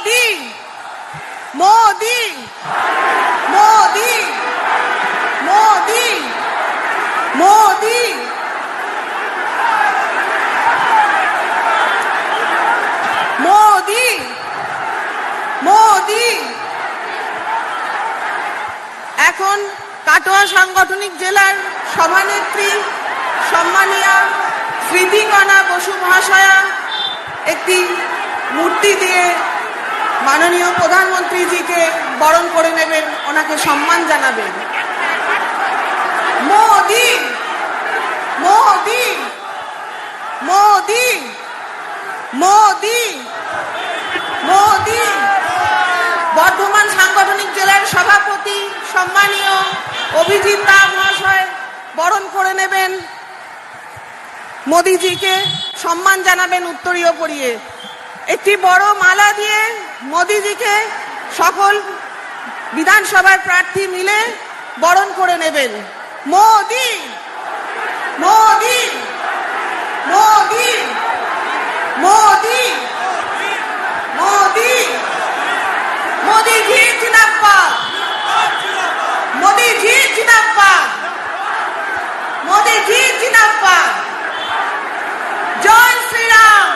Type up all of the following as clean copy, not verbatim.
मोदी मोदी मोदी मोदी मोदी मोदी মোদি। এখন কাটোয়া সাংগঠনিক জেলার সভানেত্রী সম্মানীয়া স্মৃতিকণা বসু মহাশয়া একটি মূর্তি দিয়ে মাননীয় প্রধানমন্ত্রীজিকে বরণ করে নেবেন, ওনাকে সম্মান জানাবেন। মোদি মোদি মোদি মোদি মোদি। বর্ধমান সাংগঠনিক জেলার সভাপতি সম্মানীয় অভিজিৎ দা মহাশয় বরণ করে নেবেন মোদিজিকে, সম্মান জানাবেন উত্তরীয় পরিয়ে। একটি বড় মালা দিয়ে মোদিজিকে সকল বিধানসভার প্রার্থী মিলে বরণ করে নেবেন। মোদি মোদি মোদি মোদি মোদি। मोदी जी जिंदाबाद, मोदी जी जिंदाबाद, मोदी जी जिंदाबाद। जय श्री राम,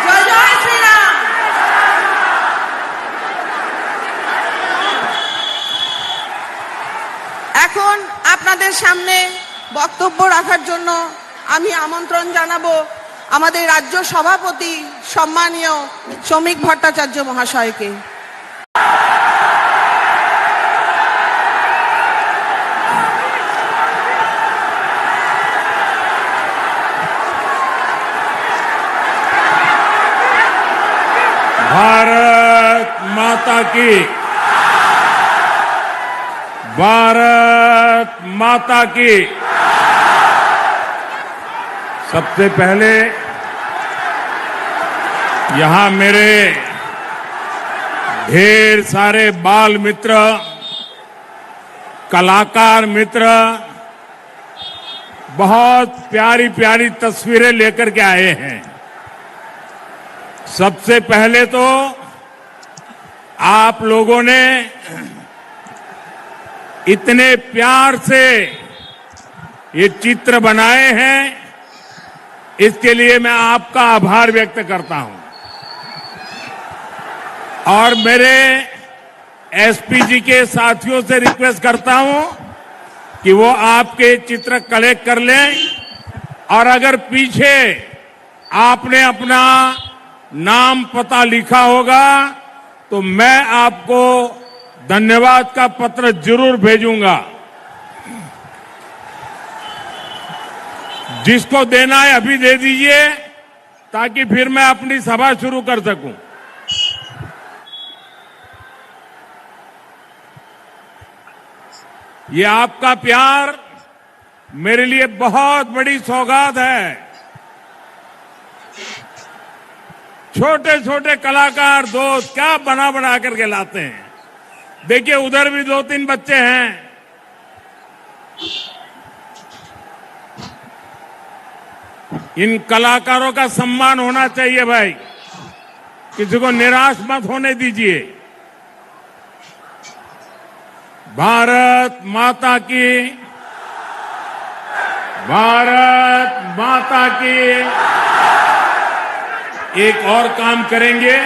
जय जय श्री राम। এখন আপনাদের সামনে বক্তব্য রাখার জন্য আমি আমন্ত্রণ জানাবো আমাদের রাজ্য সভাপতি সম্মানীয় শ্রমিক ভট্টাচার্য মহাশয়কে। भारत माता की, भारत माता की। सबसे पहले यहां मेरे ढेर सारे बाल मित्र, कलाकार मित्र बहुत प्यारी प्यारी तस्वीरें लेकर के आए हैं। सबसे पहले तो आप लोगों ने इतने प्यार से ये चित्र बनाए हैं, इसके लिए मैं आपका आभार व्यक्त करता हूं। और मेरे एसपीजी के साथियों से रिक्वेस्ट करता हूं कि वो आपके चित्र कलेक्ट कर लें, और अगर पीछे आपने अपना नाम पता लिखा होगा तो मैं आपको धन्यवाद का पत्र जरूर भेजूंगा। जिसको देना है अभी दे दीजिए, ताकि फिर मैं अपनी सभा शुरू कर सकूं। ये आपका प्यार मेरे लिए बहुत बड़ी सौगात है। छोटे छोटे कलाकार दोस्त क्या बना बना करके लाते हैं। देखिए उधर भी 2-3 बच्चे हैं। इन कलाकारों का सम्मान होना चाहिए भाई, किसी को निराश मत होने दीजिए। भारत माता की, भारत माता की। एक और काम करेंगे,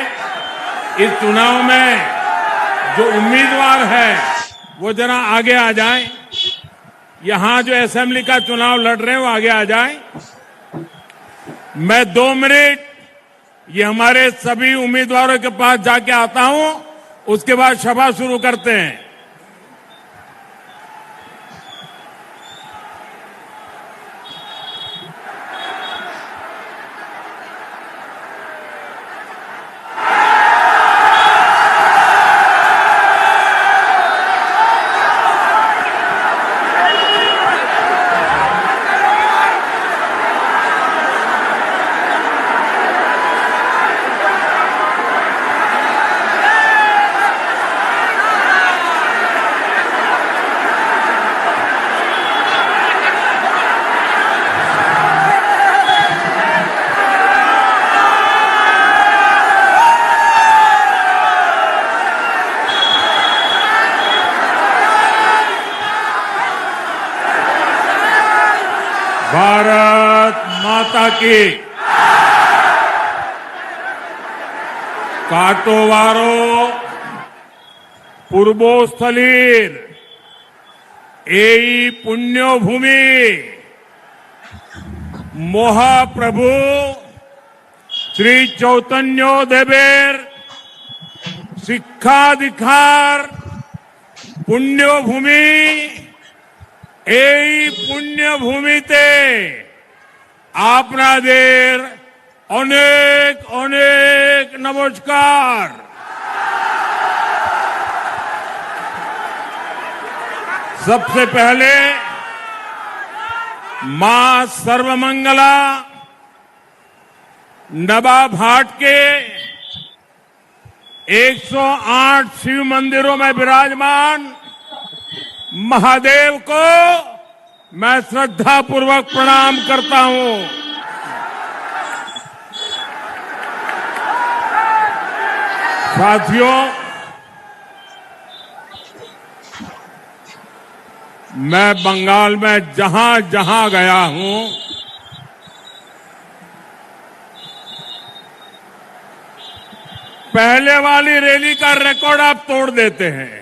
इस चुनाव में जो उम्मीदवार है वो जरा आगे आ जाएं। यहां जो असेंबली का चुनाव लड़ रहे हैं वो आगे आ जाएं। मैं 2 मिनट ये हमारे सभी उम्मीदवारों के पास जाके आता हूं, उसके बाद सभा शुरू करते हैं। भारत माता की काटोवारो पूर्वोस्थलीर एई पुण्यभूमि महाप्रभु श्री चैतन्य देवेर शिक्षाधिकार पुण्यभूमि এই পুণ্যভূমিতে আপনাদের অনেক অনেক নমস্কার। सबसे पहले मां सर्वमंगला नवाभाट के 108 शिव मंदिरों में विराजमान महादेव को मैं श्रद्धा पूर्वक प्रणाम करता हूं। साथियों, मैं बंगाल में जहां जहां गया हूं, पहले वाली रैली का रिकॉर्ड आप तोड़ देते हैं।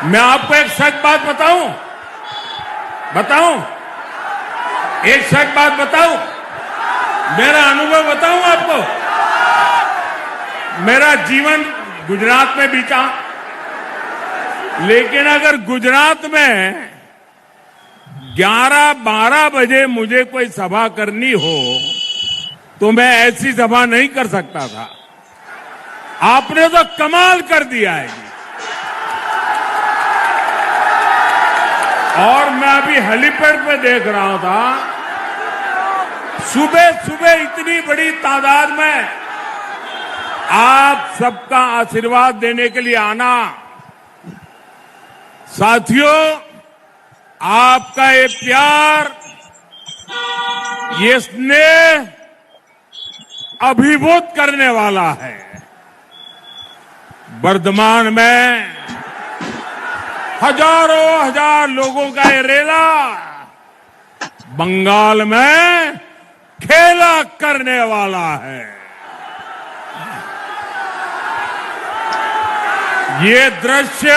मैं आपको एक सच बात बताऊं, एक सच बात बताऊं, मेरा अनुभव बताऊं आपको। मेरा जीवन गुजरात में बीता, लेकिन अगर गुजरात में 11-12 बजे मुझे कोई सभा करनी हो तो मैं ऐसी सभा नहीं कर सकता था। आपने तो कमाल कर दिया है। और मैं अभी हेलीपैड पे देख रहा था, सुबह सुबह इतनी बड़ी तादाद में आप सबका आशीर्वाद देने के लिए आना। साथियों, आपका ये प्यार, ये स्नेह अभिभूत करने वाला है। वर्धमान में हजारों हजार लोगों का ये रेला बंगाल में खेला करने वाला है। ये दृश्य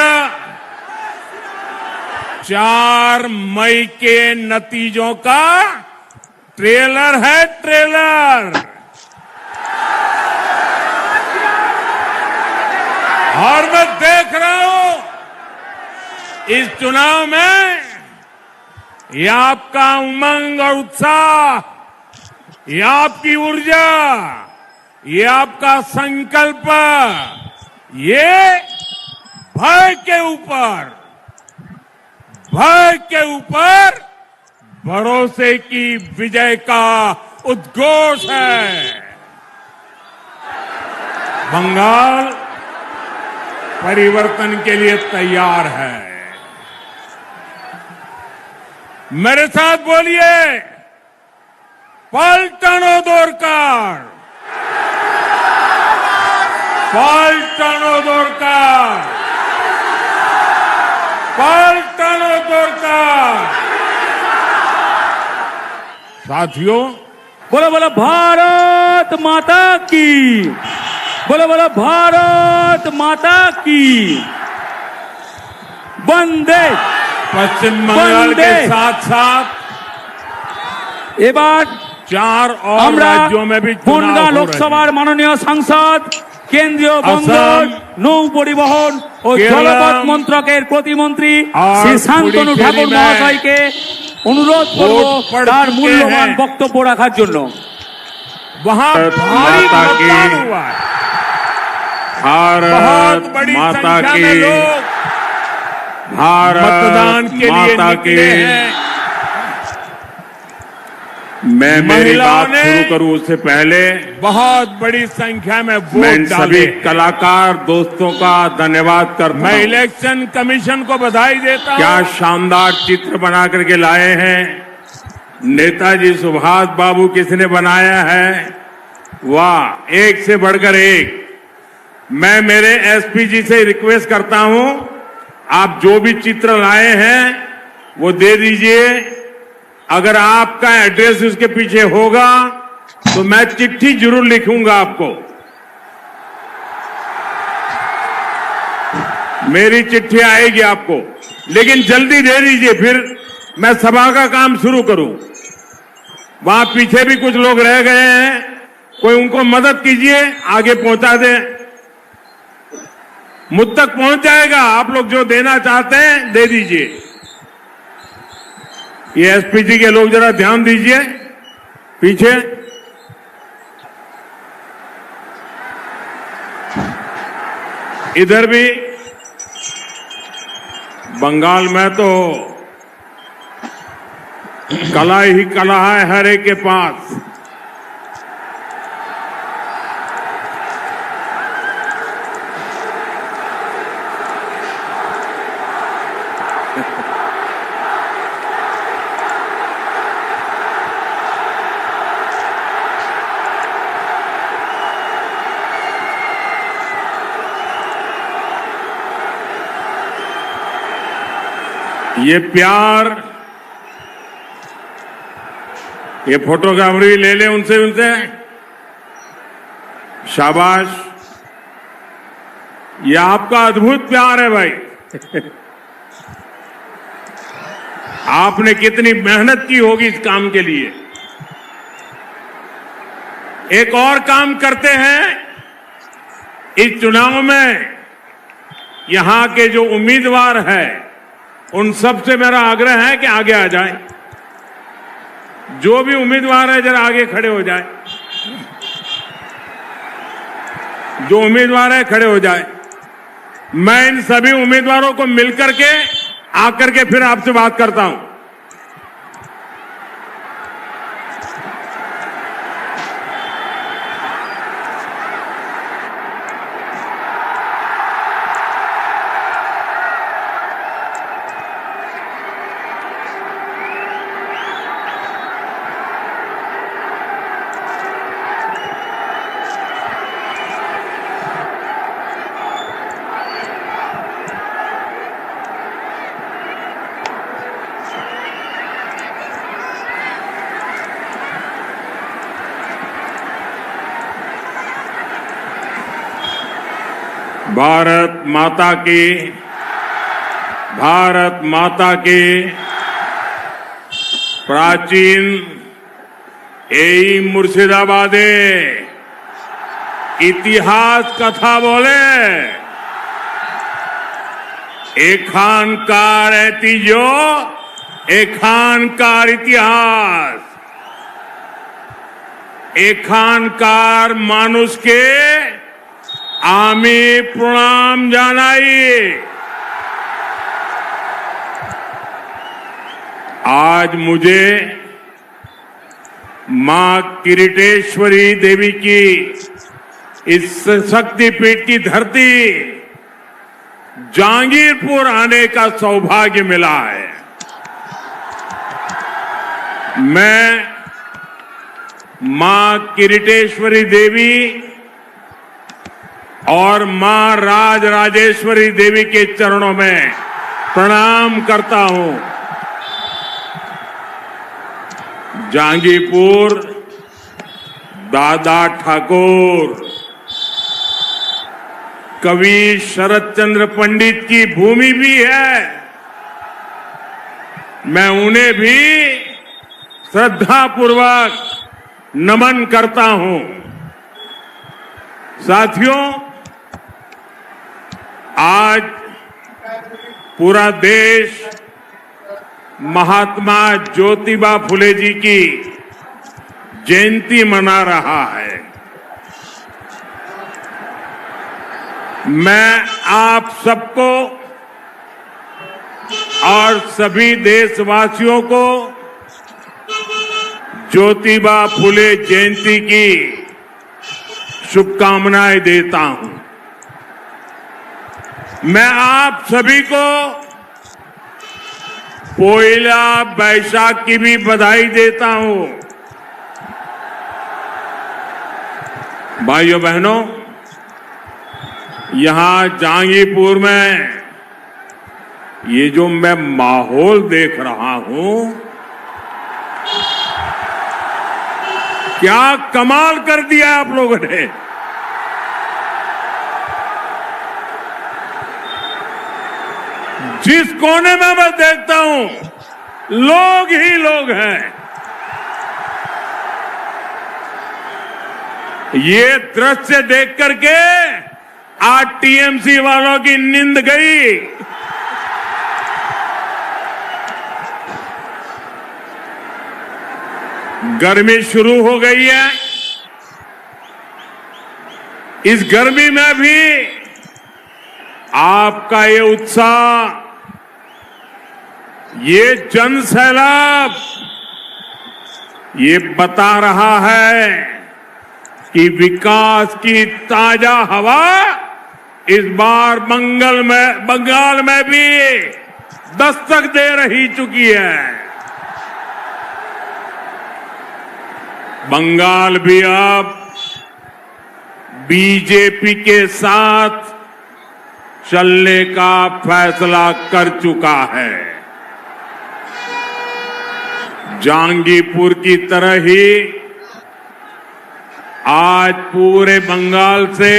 4 मई के नतीजों का ट्रेलर है, ट्रेलर। और मैं देख रहा हूं इस चुनाव में ये आपका उमंग और उत्साह, ये आपकी ऊर्जा, ये आपका संकल्प, ये भय के ऊपर भरोसे की विजय का उद्घोष है। बंगाल परिवर्तन के लिए तैयार है। मेरे साथ बोलिए, पलटनो दोरकार, पलटनो दोरकार, पलटनो दोरकार। साथियों, बोलो बोलो भारत माता की, बोलो बोलो भारत माता की। वंदे पश्चिम बंगाल के साथ साथ এবার 4 और আমরা राज्यों में भी বনগাঁ चुनाव हो रहे লোকসভার हैं। মাননীয় সাংসদ, কেন্দ্রীয় বন্দর, নৌ পরিবহন ও কেরালা জলপথ মন্ত্রকের প্রতিমন্ত্রী আর শ্রী শান্তনু পুডুচেরি ঠাকুর में মহাশয়কে অনুরোধ করব वोट पड़ তার चुके মূল্যবান हैं। বক্তব্য রাখার জন্য। वहां भारी माता की मतदान हुआ है। बहुत भारत बड़ी माता संख्या की, में लोग भारत मतदान के लिए माता निकले की। हैं। मैं मेरी महिलाओं बात ने शुरू करूं उससे पहले बहुत बड़ी संख्या में मैं वोट डाले। सभी कलाकार दोस्तों का धन्यवाद करता मैं हूं। इलेक्शन कमीशन को बधाई देता क्या हूं। शानदार चित्र बना करके लाए हैं। नेताजी सुभाष बाबू किसने बनाया है, वाह, एक से बढ़कर एक। मैं मेरे एसपी जी से रिक्वेस्ट करता हूं, आप जो भी चित्र लाए हैं वो दे दीजिए। अगर आपका एड्रेस उसके पीछे होगा तो मैं चिट्ठी जरूर लिखूंगा आपको। मेरी चिट्ठी आएगी आपको, लेकिन जल्दी दे दीजिए, फिर मैं सभा का काम शुरू करूं। वहां पीछे भी कुछ लोग रह गए हैं, कोई उनको मदद कीजिए, आगे पहुंचा दें। मुझ तक पहुंच जाएगा। आप लोग जो देना चाहते हैं दे दीजिए। ये एसपीजी के लोग जरा ध्यान दीजिए पीछे। इधर भी बंगाल में तो कला ही कला है हर एक के पास। ये प्यार, ये फोटोग्राफरी ले ले उनसे शाबाश। ये आपका अद्भुत प्यार है भाई। आपने कितनी मेहनत की होगी इस काम के लिए। एक और काम करते हैं इस चुनाव में। यहां के जो उम्मीदवार हैं उन सबसे मेरा आग्रह है कि आगे आ जाए। जो भी उम्मीदवार है जरा आगे खड़े हो जाए। जो उम्मीदवार है खड़े हो जाए। मैं इन सभी उम्मीदवारों को मिलकर के आकर के फिर आपसे बात करता हूं। भारत माता की प्राचीन এই मुर्शिदाबादे इतिहास कथा बोले एखानकार ऐतिह्য एखानकार इतिहास एखानकार মানুষকে আমি प्रणाम জানাই। आज मुझे मां किरीटेश्वरी देवी की इस शक्तिपीठ की धरती जहांगीरपुर आने का सौभाग्य मिला है। मैं मां किरीटेश्वरी देवी और मां राजराजेश्वरी देवी के चरणों में प्रणाम करता हूं। जहांगीरपुर दादा ठाकुर कवि शरद चंद्र पंडित की भूमि भी है। मैं उन्हें भी श्रद्धापूर्वक नमन करता हूं। साथियों, आज पूरा देश महात्मा ज्योतिबा फुले जी की जयंती मना रहा है। मैं आप सबको और सभी देशवासियों को ज्योतिबा फुले जयंती की शुभकामनाएं देता हूं। मैं आप सभी को पोइला बैसाख की भी बधाई देता हूं। भाइयों बहनों, यहां जहांगीरपुर में ये जो मैं माहौल देख रहा हूं, क्या कमाल कर दिया आप लोगों ने। जिस कोने में मैं देखता हूं, लोग ही लोग हैं। ये दृश्य देख करके आज टीएमसी वालों की नींद गई। गर्मी शुरू हो गई है। इस गर्मी में भी आपका ये उत्साह, ये जन सैलाब, ये बता रहा है कि विकास की ताजा हवा इस बार बंगाल में भी दस्तक दे रही चुकी है। बंगाल भी अब बीजेपी के साथ चलने का फैसला कर चुका है। जहांगीरपुर की तरह ही आज पूरे बंगाल से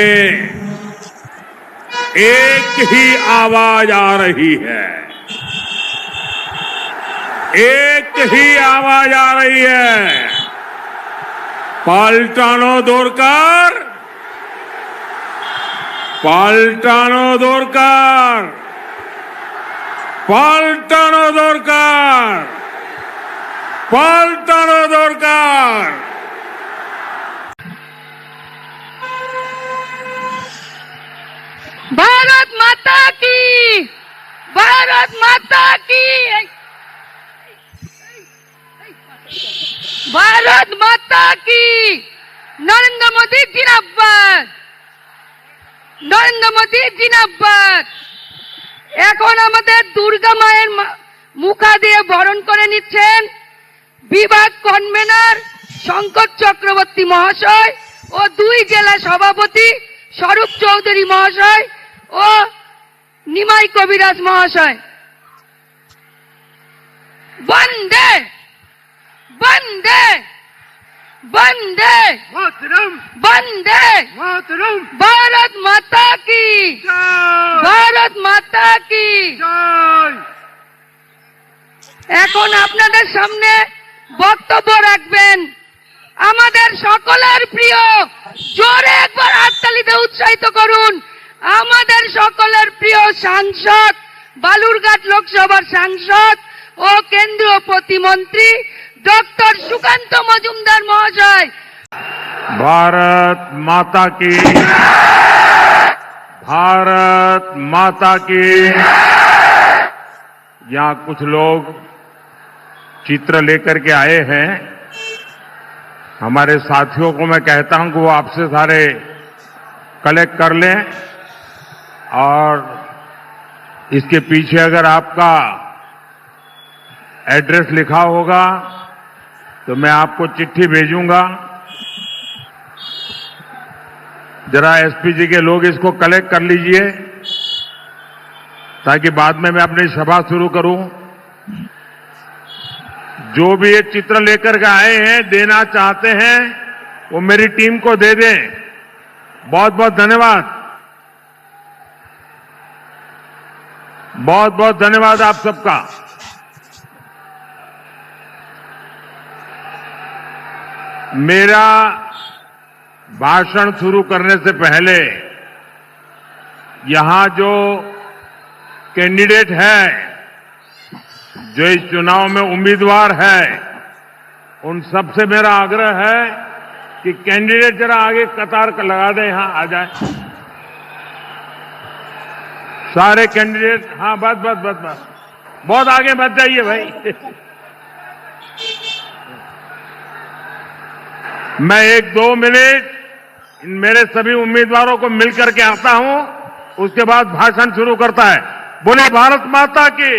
एक ही आवाज आ रही है। एक ही आवाज आ रही है। पाल्टानो दोरकार, पाल्टानो दोरकार, पाल्टानो दोरकार, पाल्टानो दोरकार। भारत माता की, भारत माता की, भारत माता की। नरेंद्र मोदी जिंदाबाद, নরেন্দ্র মোদী জিন্দাবাদ। এখন আমাদের দুর্গা মায়ের মুখা দিয়ে বরণ করে নিচ্ছেন বিভাগ কনভেনর শঙ্কর চক্রবর্তী মহাশয় ও 2 জেলা সভাপতি স্বরূপ চৌধুরী মহাশয় ও নিমাই কবিরাজ মহাশয়। বন্দে বন্দে বন্দে मातरम, বন্দে मातरम, भारत माता की, जय, भारत माता की। जय। এখন আপনাদের সামনে বক্তব্য রাখবেন আমাদের সকলের প্রিয়, জোরে একবার হাততালিতে উৎসাহিত করুন, আমাদের সকলের প্রিয় সাংসদ, বালুরঘাট লোকসভার সাংসদ ও কেন্দ্রীয় প্রতিমন্ত্রী डॉक्टर सुकांत मजुमदार महोदय। भारत माता की, भारत माता की। यहां कुछ लोग चित्र लेकर के आए हैं। हमारे साथियों को मैं कहता हूं कि वो आपसे सारे कलेक्ट कर लें, और इसके पीछे अगर आपका एड्रेस लिखा होगा तो मैं आपको चिट्ठी भेजूंगा। जरा एसपी जी के लोग इसको कलेक्ट कर लीजिए, ताकि बाद में मैं अपनी सभा शुरू करूं। जो भी ये चित्र लेकर के आए हैं, देना चाहते हैं, वो मेरी टीम को दे दें। बहुत बहुत धन्यवाद, बहुत बहुत धन्यवाद आप सबका। मेरा भाषण शुरू करने से पहले यहां जो कैंडिडेट है, जो इस चुनाव में उम्मीदवार है, उन सबसे मेरा आग्रह है कि कैंडिडेट जरा आगे कतार का लगा दें, यहां आ जाए सारे कैंडिडेट। हाँ, बस बस बस बस, बहुत आगे मत जाइए भाई। मैं 1-2 मिनट इन मेरे सभी उम्मीदवारों को मिलकर के आता हूं, उसके बाद भाषण शुरू करता है। बोले भारत माता की।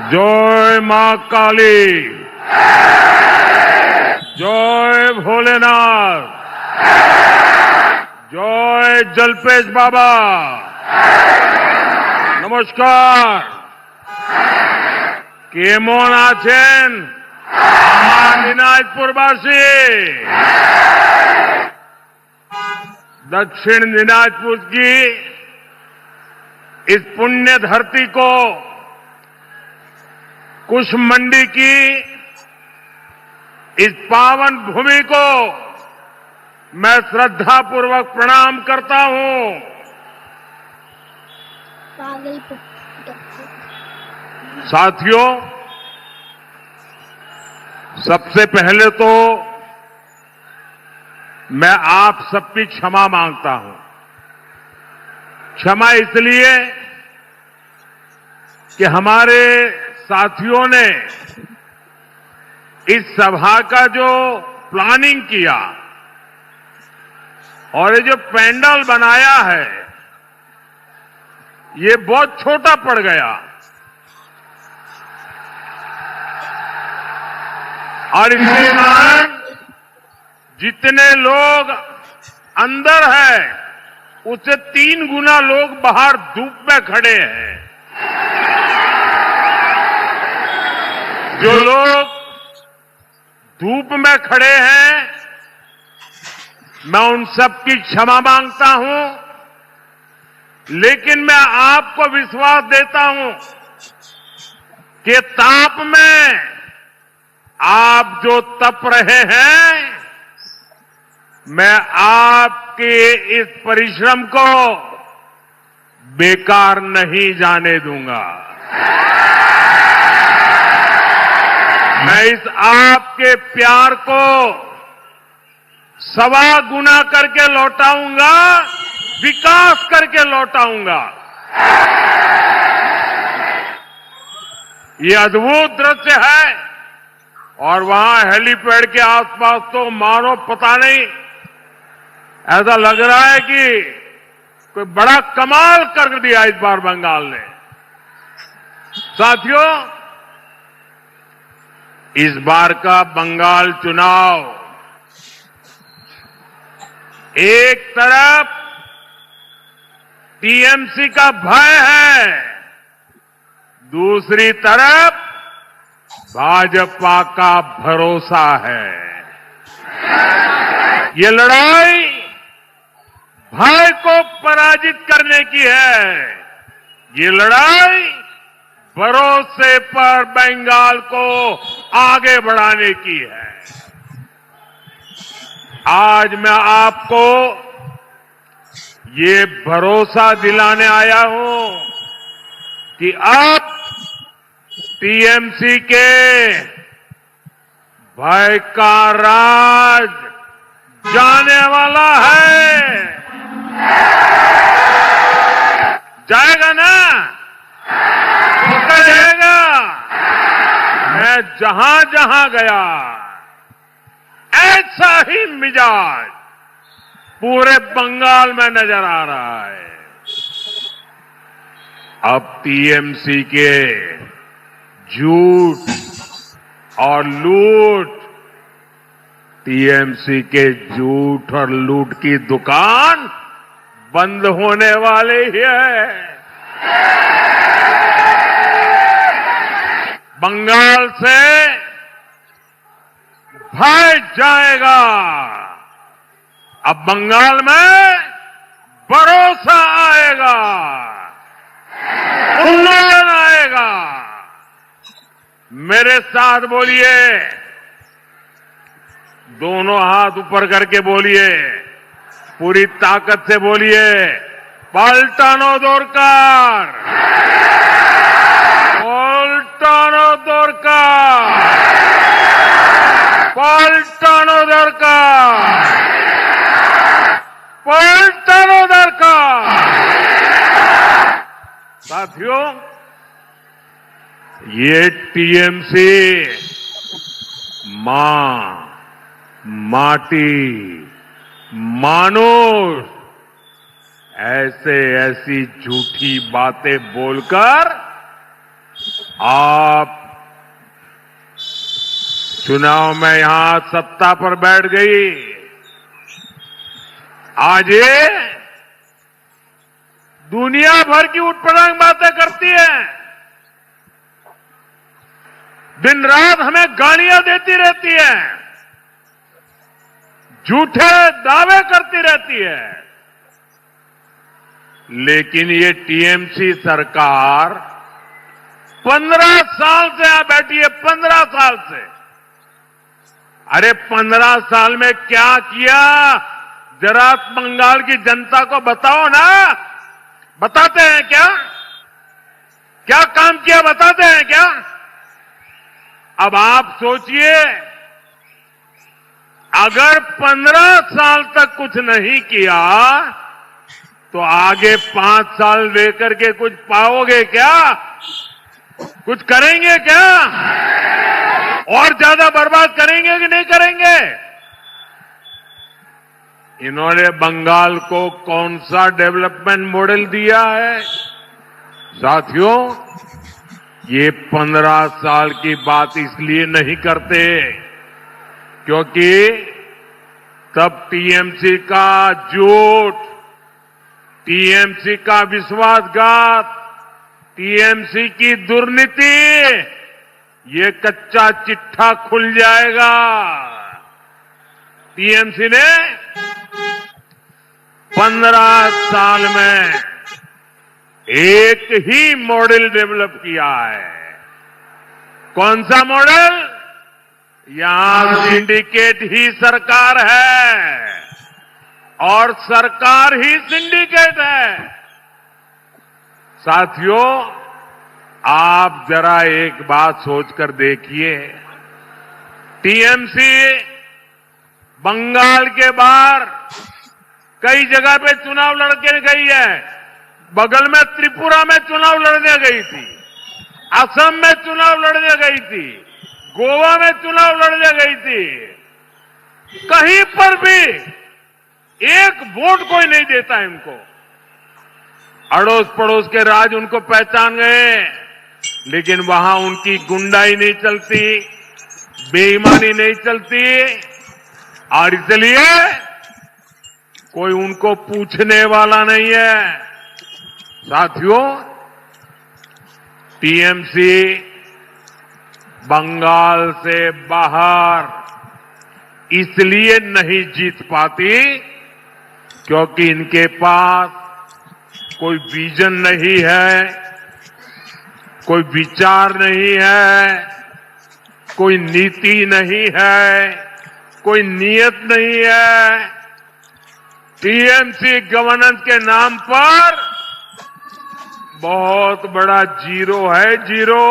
जय मां काली, जय भोलेनाथ, जय जलपेश बाबा, नमस्कार। केमन आছেন আমার দিনাজপুরবাসী? दक्षिण दिनाजपुर की इस पुण्य धरती को, कुश मंडी की इस पावन भूमि को मैं श्रद्धापूर्वक प्रणाम करता हूं। साथियों, सबसे पहले तो मैं आप सबकी क्षमा मांगता हूं। क्षमा इसलिए कि हमारे साथियों ने इस सभा का जो प्लानिंग किया और ये जो पैंडल बनाया है, ये बहुत छोटा पड़ गया और इसके कारण जितने लोग अंदर हैं, उससे 3 गुना लोग बाहर धूप में खड़े हैं। जो लोग धूप में खड़े हैं, मैं उन सबकी क्षमा मांगता हूं, लेकिन मैं आपको विश्वास देता हूं कि ताप में आप जो तप रहे हैं, मैं आपके इस परिश्रम को बेकार नहीं जाने दूंगा। मैं इस आपके प्यार को 1.25 गुना करके लौटाऊंगा, विकास करके लौटाऊंगा। ये अद्भुत दृश्य है और वहां हेलीपैड के आसपास तो मानो पता नहीं, ऐसा लग रहा है कि कोई बड़ा कमाल कर दिया इस बार बंगाल ने। साथियों, इस बार का बंगाल चुनाव एक तरफ टीएमसी का भय है, दूसरी तरफ भाजपा का भरोसा है। ये लड़ाई भय को पराजित करने की है। ये लड़ाई भरोसे पर बंगाल को आगे बढ़ाने की है। आज मैं आपको ये भरोसा दिलाने आया हूं कि अब टीएमसी के भय का राज जाने वाला है। जाएगा ना? पक्का जाएगा। मैं जहां जहां गया, ऐसा ही मिजाज पूरे बंगाल में नजर आ रहा है। अब टीएमसी के झूठ और लूट, टीएमसी के झूठ और लूट की दुकान बंद होने वाले ही है। बंगाल से भय जाएगा। अब बंगाल में भरोसा आएगा, उन्नयन आएगा। मेरे साथ बोलिए, दोनों हाथ ऊपर करके बोलिए, पूरी ताकत से बोलिए, पाल्टानो दरकार, पाल्टानो दरकार, पाल्टानो दरकार, पाल्टानो दरकार। साथियों, ये टीएमसी मां, माटी, मानुष ऐसी झूठी बातें बोलकर आप चुनाव में यहां सत्ता पर बैठ गई, आज ये दुनिया भर की उठपटांग बातें करती है, दिन रात हमें गालियां देती रहती है, झूठे दावे करती रहती है। लेकिन ये टीएमसी सरकार 15 साल से यहां बैठी है, 15 साल से। अरे 15 साल में क्या किया, जरा बंगाल की जनता को बताओ ना। बताते हैं क्या? क्या काम किया बताते हैं क्या? अब आप सोचिए, अगर 15 साल तक कुछ नहीं किया तो आगे 5 साल लेकर के कुछ पाओगे क्या? कुछ करेंगे क्या? और ज्यादा बर्बाद करेंगे कि नहीं करेंगे? इन्होंने बंगाल को कौन सा डेवलपमेंट मॉडल दिया है? साथियों, ये 15 साल की बात इसलिए नहीं करते क्योंकि तब टीएमसी का झूठ, टीएमसी का विश्वासघात, टीएमसी की दुर्नीति, ये कच्चा चिट्ठा खुल जाएगा। टीएमसी ने 15 साल में एक ही मॉडल डेवलप किया है। कौन सा मॉडल? यहां सिंडिकेट ही सरकार है और सरकार ही सिंडिकेट है। साथियों, आप जरा एक बात सोचकर देखिए, टीएमसी बंगाल के बाहर कई जगह पे चुनाव लड़के गई है। बगल में त्रिपुरा में चुनाव लड़ने गई थी, असम में चुनाव लड़ने गई थी, गोवा में चुनाव लड़ने गई थी। कहीं पर भी एक वोट कोई नहीं देता इनको। अड़ोस पड़ोस के राज्य उनको पहचान गए, लेकिन वहां उनकी गुंडाई नहीं चलती, बेईमानी नहीं चलती, और इसलिए कोई उनको पूछने वाला नहीं है। साथियों, टीएमसी बंगाल से बाहर इसलिए नहीं जीत पाती क्योंकि इनके पास कोई विजन नहीं है, कोई विचार नहीं है, कोई नीति नहीं है, कोई नियत नहीं है। टीएमसी गवर्नेंस के नाम पर बहुत बड़ा जीरो है, जीरो।